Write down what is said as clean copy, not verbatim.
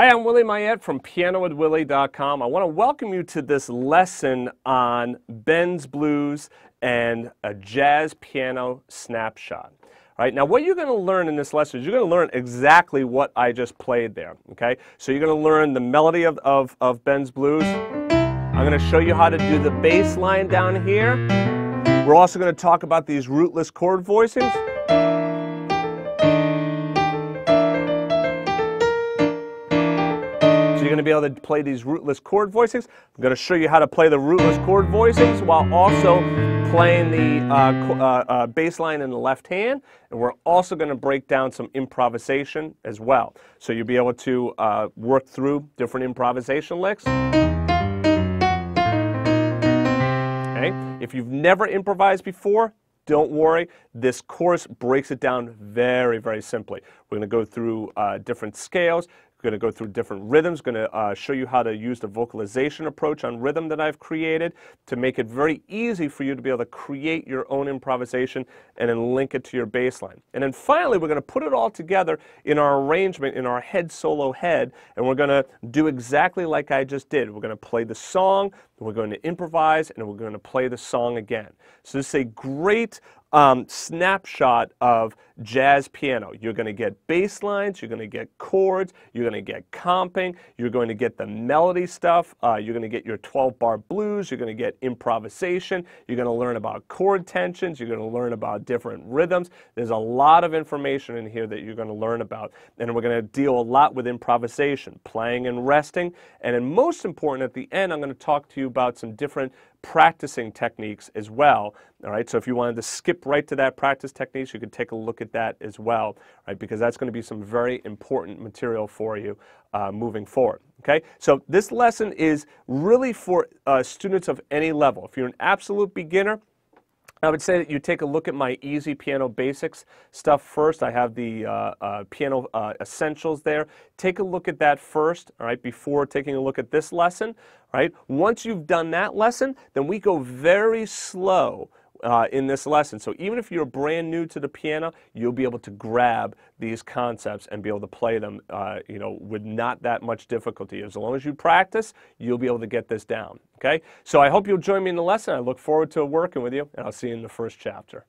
Hi, I'm Willie Mayette from PianoWithWillie.com. I want to welcome you to this lesson on bends blues and a jazz piano snapshot. All right, now what you're going to learn in this lesson is you're going to learn exactly what I just played there. Okay, so you're going to learn the melody of bends blues. I'm going to show you how to do the bass line down here. We're also going to talk about these rootless chord voicings. You're going to be able to play these rootless chord voicings. I'm going to show you how to play the rootless chord voicings while also playing the bass line in the left hand. And we're also going to break down some improvisation as well. So you'll be able to work through different improvisation licks. Okay? If you've never improvised before, don't worry, this course breaks it down very, very simply. We're going to go through different scales. We're going to go through different rhythms. Going to show you how to use the vocalization approach on rhythm that I've created to make it very easy for you to be able to create your own improvisation and then link it to your bass line. And then finally, we're going to put it all together in our arrangement, in our head solo head, and we're going to do exactly like I just did. We're going to play the song, we're going to improvise, and we're going to play the song again. So this is a great snapshot of jazz piano. You're going to get bass lines, you're going to get chords, you're going to get comping, you're going to get the melody stuff, you're going to get your 12-bar blues, you're going to get improvisation, you're going to learn about chord tensions, you're going to learn about different rhythms. There's a lot of information in here that you're going to learn about, and we're going to deal a lot with improvisation, playing and resting, and then most important at the end, I'm going to talk to you about some different practicing techniques as well. All right, so if you wanted to skip right to that practice techniques, you could take a look at that as well, right? Because that's going to be some very important material for you moving forward. Okay, so this lesson is really for students of any level. If you're an absolute beginner, I would say that you take a look at my Easy Piano Basics stuff first. I have the Piano Essentials there. Take a look at that first, all right, before taking a look at this lesson, all right? Once you've done that lesson, then we go very slow in this lesson. So even if you're brand new to the piano, you'll be able to grab these concepts and be able to play them, you know, with not that much difficulty. As long as you practice, you'll be able to get this down, okay? So I hope you'll join me in the lesson. I look forward to working with you, and I'll see you in the first chapter.